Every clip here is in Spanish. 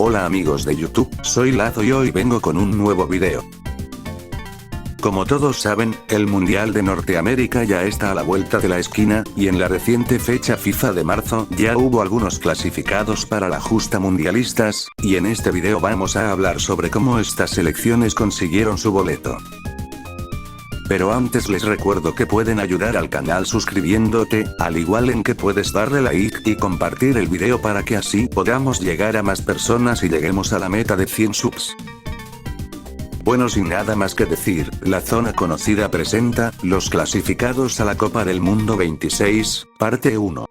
Hola amigos de YouTube, soy Lazo y hoy vengo con un nuevo video. Como todos saben, el Mundial de Norteamérica ya está a la vuelta de la esquina, y en la reciente fecha FIFA de marzo, ya hubo algunos clasificados para la justa mundialistas, y en este video vamos a hablar sobre cómo estas selecciones consiguieron su boleto. Pero antes les recuerdo que pueden ayudar al canal suscribiéndote, al igual en que puedes darle like y compartir el video para que así podamos llegar a más personas y lleguemos a la meta de 100 subs. Bueno, sin nada más que decir, la zona conocida presenta, los clasificados a la Copa del Mundo 26, parte 1.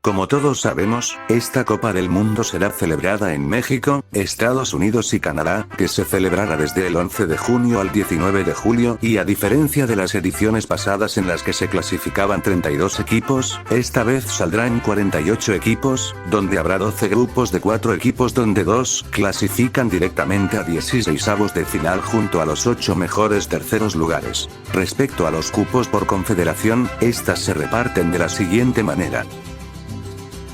Como todos sabemos, esta Copa del Mundo será celebrada en México, Estados Unidos y Canadá, que se celebrará desde el 11 de junio al 19 de julio, y a diferencia de las ediciones pasadas en las que se clasificaban 32 equipos, esta vez saldrán 48 equipos, donde habrá 12 grupos de 4 equipos donde 2 clasifican directamente a 16avos de final junto a los 8 mejores terceros lugares. Respecto a los cupos por confederación, estas se reparten de la siguiente manera.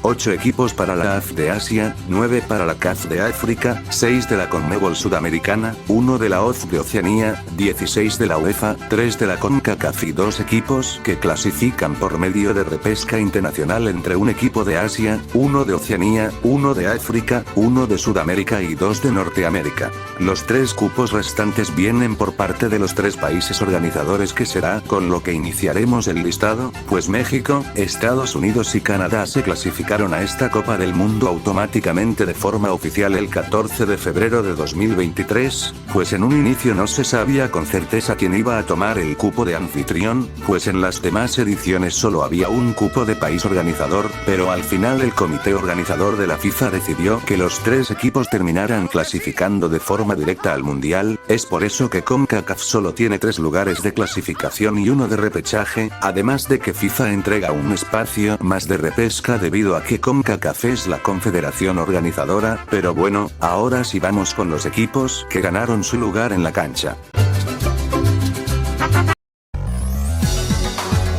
8 equipos para la AF de Asia, 9 para la CAF de África, 6 de la CONMEBOL Sudamericana, 1 de la OCDE de Oceanía, 16 de la UEFA, 3 de la CONCACAF y 2 equipos que clasifican por medio de repesca internacional entre un equipo de Asia, 1 de Oceanía, 1 de África, 1 de Sudamérica y 2 de Norteamérica. Los 3 cupos restantes vienen por parte de los 3 países organizadores, que será con lo que iniciaremos el listado, pues México, Estados Unidos y Canadá se clasifican a esta Copa del Mundo automáticamente de forma oficial el 14 de febrero de 2023, pues en un inicio no se sabía con certeza quién iba a tomar el cupo de anfitrión, pues en las demás ediciones solo había un cupo de país organizador, pero al final el comité organizador de la FIFA decidió que los 3 equipos terminaran clasificando de forma directa al Mundial. Es por eso que CONCACAF solo tiene 3 lugares de clasificación y 1 de repechaje, además de que FIFA entrega un espacio más de repesca debido a que CONCACAF es la confederación organizadora. Pero bueno, ahora sí vamos con los equipos que ganaron su lugar en la cancha.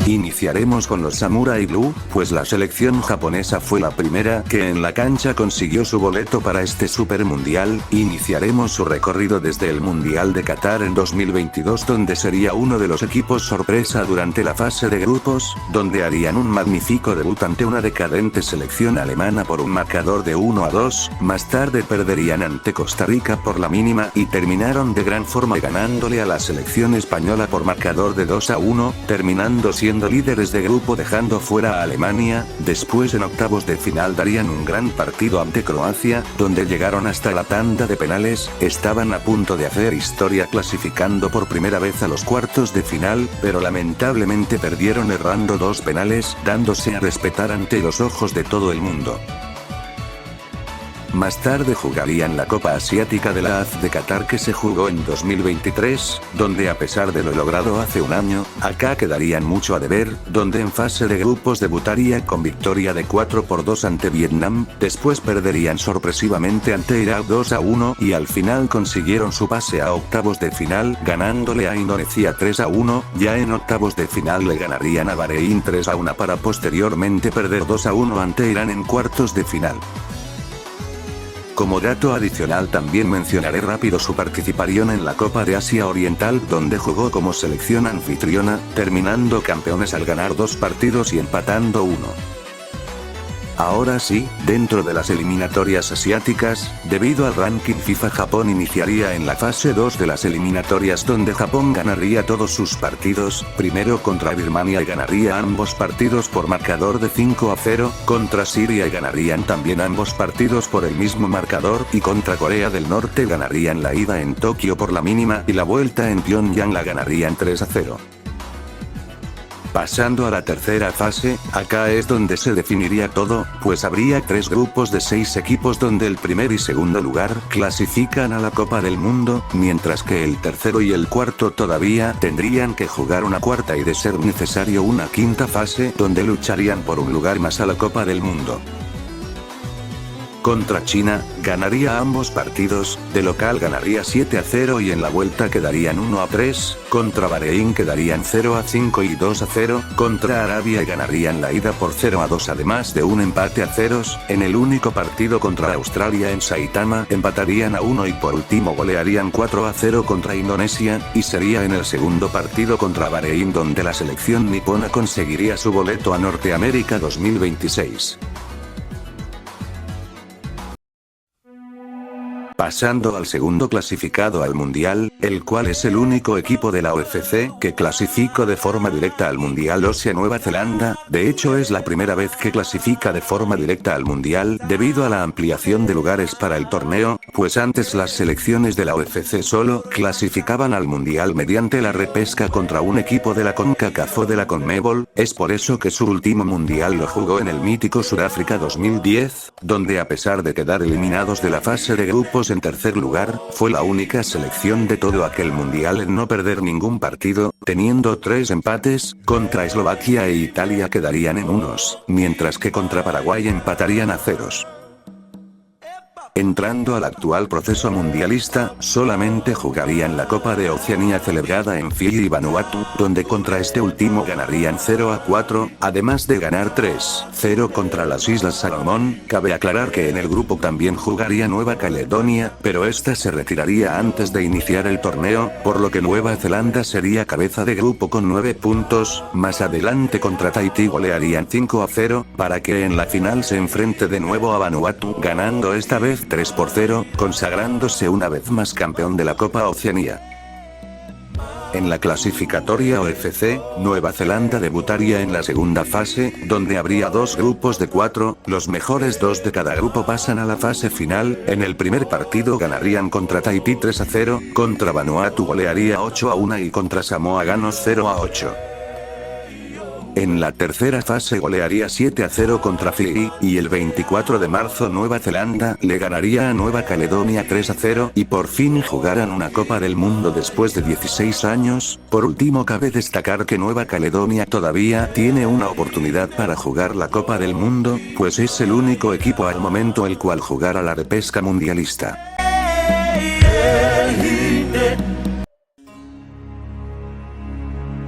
Iniciaremos con los Samurai Blue, pues la selección japonesa fue la primera que en la cancha consiguió su boleto para este Super Mundial. Iniciaremos su recorrido desde el Mundial de Qatar en 2022, donde sería uno de los equipos sorpresa durante la fase de grupos, donde harían un magnífico debut ante una decadente selección alemana por un marcador de 1-2, más tarde perderían ante Costa Rica por la mínima y terminaron de gran forma ganándole a la selección española por marcador de 2-1, terminando siendo líderes de grupo dejando fuera a Alemania. Después en octavos de final darían un gran partido ante Croacia, donde llegaron hasta la tanda de penales, estaban a punto de hacer historia clasificando por primera vez a los cuartos de final, pero lamentablemente perdieron errando 2 penales, dándose a respetar ante los ojos de todo el mundo. Más tarde jugarían la Copa Asiática de la AF de Qatar, que se jugó en 2023, donde a pesar de lo logrado hace un año, acá quedarían mucho a deber, donde en fase de grupos debutaría con victoria de 4-2 ante Vietnam, después perderían sorpresivamente ante Irak 2-1 y al final consiguieron su pase a octavos de final ganándole a Indonesia 3-1, ya en octavos de final le ganarían a Bahrein 3-1 para posteriormente perder 2-1 ante Irán en cuartos de final. Como dato adicional también mencionaré rápido su participación en la Copa de Asia Oriental, donde jugó como selección anfitriona, terminando campeones al ganar 2 partidos y empatando 1. Ahora sí, dentro de las eliminatorias asiáticas, debido al ranking FIFA, Japón iniciaría en la fase 2 de las eliminatorias, donde Japón ganaría todos sus partidos, primero contra Birmania y ganaría ambos partidos por marcador de 5-0, contra Siria y ganarían también ambos partidos por el mismo marcador, y contra Corea del Norte ganarían la ida en Tokio por la mínima y la vuelta en Pyongyang la ganarían 3-0. Pasando a la tercera fase, acá es donde se definiría todo, pues habría 3 grupos de 6 equipos donde el primer y segundo lugar clasifican a la Copa del Mundo, mientras que el tercero y el cuarto todavía tendrían que jugar una cuarta y de ser necesario una quinta fase, donde lucharían por un lugar más a la Copa del Mundo. contra China, ganaría ambos partidos, de local ganaría 7-0 y en la vuelta quedarían 1-3, contra Bahrein quedarían 0-5 y 2-0, contra Arabia ganarían la ida por 0-2 además de un empate a ceros, en el único partido contra Australia en Saitama empatarían a 1 y por último golearían 4-0 contra Indonesia, y sería en el segundo partido contra Bahrein donde la selección nipona conseguiría su boleto a Norteamérica 2026. Pasando al segundo clasificado al Mundial, el cual es el único equipo de la UFC que clasificó de forma directa al Mundial Osia Nueva Zelanda, de hecho es la primera vez que clasifica de forma directa al Mundial debido a la ampliación de lugares para el torneo, pues antes las selecciones de la UFC solo clasificaban al Mundial mediante la repesca contra un equipo de la CONCACAF o de la CONMEBOL, es por eso que su último Mundial lo jugó en el mítico Sudáfrica 2010, donde a pesar de quedar eliminados de la fase de grupos en tercer lugar, fue la única selección de todo aquel mundial en no perder ningún partido, teniendo 3 empates, contra Eslovaquia e Italia quedarían en unos, mientras que contra Paraguay empatarían a ceros. Entrando al actual proceso mundialista, solamente jugarían la Copa de Oceanía celebrada en Fiyi y Vanuatu, donde contra este último ganarían 0-4, además de ganar 3-0 contra las Islas Salomón. Cabe aclarar que en el grupo también jugaría Nueva Caledonia, pero esta se retiraría antes de iniciar el torneo, por lo que Nueva Zelanda sería cabeza de grupo con 9 puntos, más adelante contra Tahití golearían 5-0, para que en la final se enfrente de nuevo a Vanuatu, ganando esta vez 3-0, consagrándose una vez más campeón de la Copa Oceanía. En la clasificatoria OFC, Nueva Zelanda debutaría en la segunda fase, donde habría 2 grupos de 4, los mejores 2 de cada grupo pasan a la fase final. En el primer partido ganarían contra Tahití 3-0, contra Vanuatu golearía 8-1 y contra Samoa ganó 0-8. En la tercera fase golearía 7-0 contra Fiji, y el 24 de marzo Nueva Zelanda le ganaría a Nueva Caledonia 3-0 y por fin jugarán una Copa del Mundo después de 16 años. Por último cabe destacar que Nueva Caledonia todavía tiene una oportunidad para jugar la Copa del Mundo, pues es el único equipo al momento el cual jugará la repesca mundialista.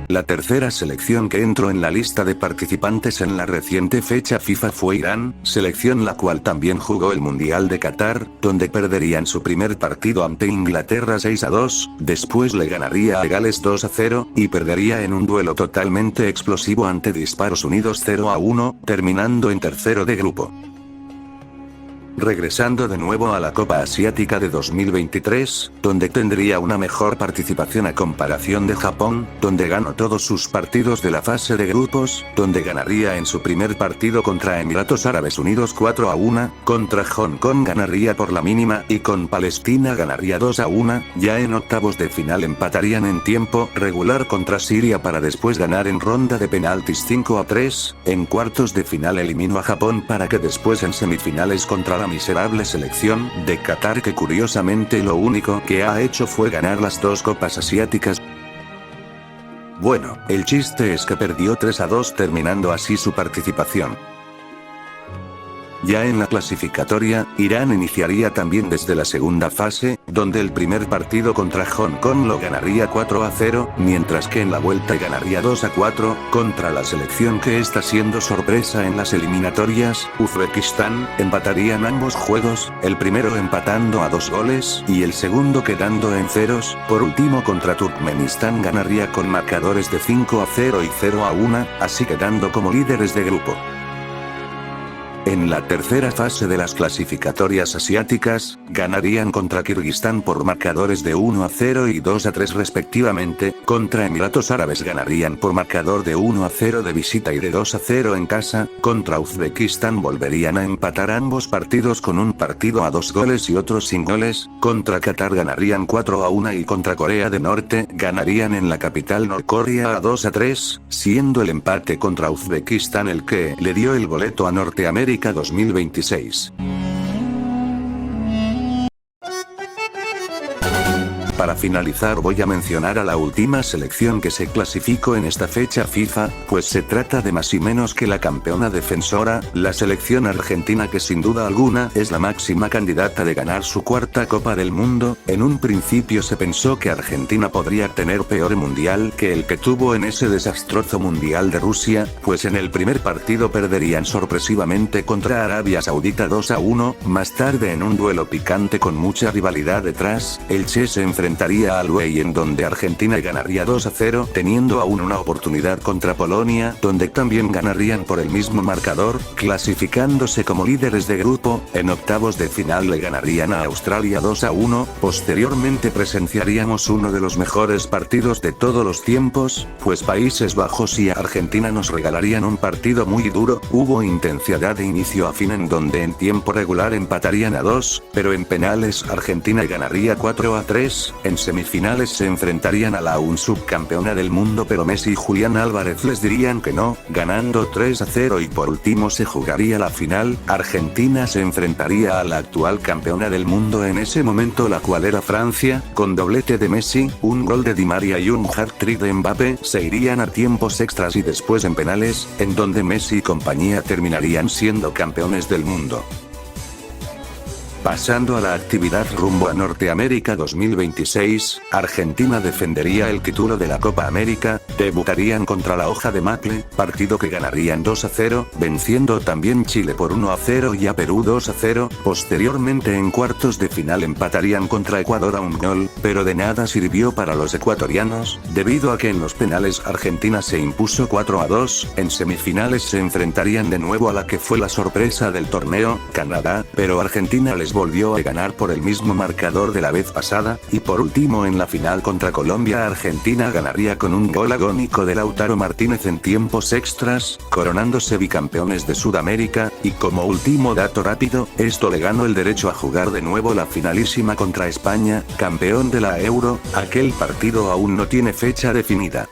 La tercera selección que entró en la lista de participantes en la reciente fecha FIFA fue Irán, selección la cual también jugó el Mundial de Qatar, donde perderían su primer partido ante Inglaterra 6-2, después le ganaría a Gales 2-0, y perdería en un duelo totalmente explosivo ante Disparos Unidos 0-1, terminando en tercero de grupo. Regresando de nuevo a la Copa Asiática de 2023, donde tendría una mejor participación a comparación de Japón, donde ganó todos sus partidos de la fase de grupos, donde ganaría en su primer partido contra Emiratos Árabes Unidos 4-1, contra Hong Kong ganaría por la mínima y con Palestina ganaría 2-1, ya en octavos de final empatarían en tiempo regular contra Siria para después ganar en ronda de penaltis 5-3, en cuartos de final eliminó a Japón para que después en semifinales contra la miserable selección de Qatar que curiosamente lo único que ha hecho fue ganar las 2 copas asiáticas. Bueno, el chiste es que perdió 3-2 terminando así su participación. Ya en la clasificatoria, Irán iniciaría también desde la segunda fase, donde el primer partido contra Hong Kong lo ganaría 4-0, mientras que en la vuelta ganaría 2-4, contra la selección que está siendo sorpresa en las eliminatorias, Uzbekistán, empatarían ambos juegos, el primero empatando a 2 goles, y el segundo quedando en ceros. Por último contra Turkmenistán ganaría con marcadores de 5-0 y 0-1, así quedando como líderes de grupo. En la tercera fase de las clasificatorias asiáticas, ganarían contra Kirguistán por marcadores de 1-0 y 2-3 respectivamente, contra Emiratos Árabes ganarían por marcador de 1-0 de visita y de 2-0 en casa, contra Uzbekistán volverían a empatar ambos partidos con un partido a 2 goles y otro sin goles, contra Qatar ganarían 4-1 y contra Corea del Norte ganarían en la capital Norcorea a 2-3, siendo el empate contra Uzbekistán el que le dio el boleto a Norteamérica 2026. Para finalizar voy a mencionar a la última selección que se clasificó en esta fecha FIFA, pues se trata de más y menos que la campeona defensora, la selección argentina, que sin duda alguna es la máxima candidata de ganar su cuarta Copa del Mundo. En un principio se pensó que Argentina podría tener peor mundial que el que tuvo en ese desastroso mundial de Rusia, pues en el primer partido perderían sorpresivamente contra Arabia Saudita 2-1, más tarde en un duelo picante con mucha rivalidad detrás, el Che se enfrentaría al Wei, en donde Argentina ganaría 2-0, teniendo aún una oportunidad contra Polonia, donde también ganarían por el mismo marcador, clasificándose como líderes de grupo. En octavos de final le ganarían a Australia 2-1, posteriormente presenciaríamos uno de los mejores partidos de todos los tiempos, pues Países Bajos y Argentina nos regalarían un partido muy duro. Hubo intensidad de inicio a fin, en donde en tiempo regular empatarían a 2, pero en penales Argentina ganaría 4-3, en semifinales se enfrentarían a la aún subcampeona del mundo, pero Messi y Julián Álvarez les dirían que no, ganando 3-0, y por último se jugaría la final. Argentina se enfrentaría a la actual campeona del mundo en ese momento, la cual era Francia, con doblete de Messi, un gol de Di María y un hat-trick de Mbappé. Se irían a tiempos extras y después en penales, en donde Messi y compañía terminarían siendo campeones del mundo. Pasando a la actividad rumbo a Norteamérica 2026, Argentina defendería el título de la Copa América, debutarían contra la Hoja de Maple, partido que ganarían 2-0, venciendo también Chile por 1-0 y a Perú 2-0, posteriormente en cuartos de final empatarían contra Ecuador a un gol, pero de nada sirvió para los ecuatorianos, debido a que en los penales Argentina se impuso 4-2, en semifinales se enfrentarían de nuevo a la que fue la sorpresa del torneo, Canadá, pero Argentina les volvió a ganar por el mismo marcador de la vez pasada, y por último en la final contra Colombia Argentina ganaría con un gol agónico de Lautaro Martínez en tiempos extras, coronándose bicampeones de Sudamérica. Y como último dato rápido, esto le ganó el derecho a jugar de nuevo la finalísima contra España, campeón de la Euro. Aquel partido aún no tiene fecha definida.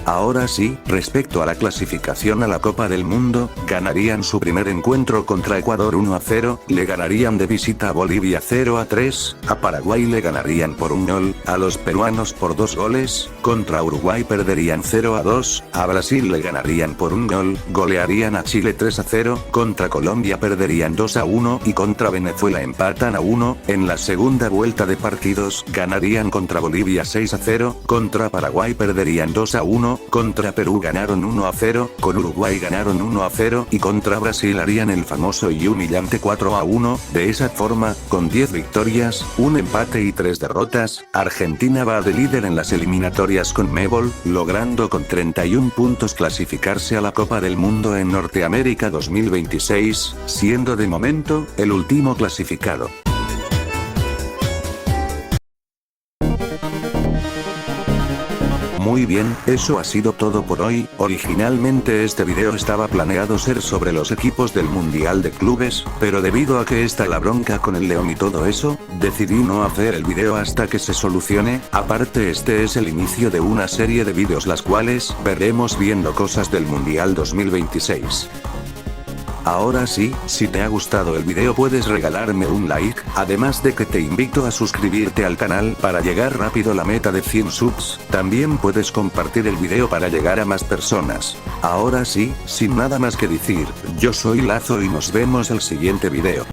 Ahora sí, respecto a la clasificación a la Copa del Mundo, ganarían su primer encuentro contra Ecuador 1-0, le ganarían de visita a Bolivia 0-3, a Paraguay le ganarían por un gol, a los peruanos por 2 goles, contra Uruguay perderían 0-2, a Brasil le ganarían por un gol, golearían a Chile 3-0, contra Colombia perderían 2-1 y contra Venezuela empatan a 1, en la segunda vuelta de partidos ganarían contra Bolivia 6-0, contra Paraguay perderían 2-1, contra Perú ganaron 1-0, con Uruguay ganaron 1-0 y contra Brasil harían el famoso y humillante 4-1, de esa forma, con 10 victorias, un empate y 3 derrotas, Argentina va de líder en las eliminatorias CONMEBOL, logrando con 31 puntos clasificarse a la Copa del Mundo en Norteamérica 2026, siendo de momento, el último clasificado. Muy bien, eso ha sido todo por hoy. Originalmente este video estaba planeado ser sobre los equipos del Mundial de Clubes, pero debido a que está la bronca con el León y todo eso, decidí no hacer el video hasta que se solucione. Aparte, este es el inicio de una serie de videos las cuales veremos viendo cosas del Mundial 2026. Ahora sí, si te ha gustado el video puedes regalarme un like, además de que te invito a suscribirte al canal para llegar rápido a la meta de 100 subs, también puedes compartir el video para llegar a más personas. Ahora sí, sin nada más que decir, yo soy Lazo y nos vemos el siguiente video.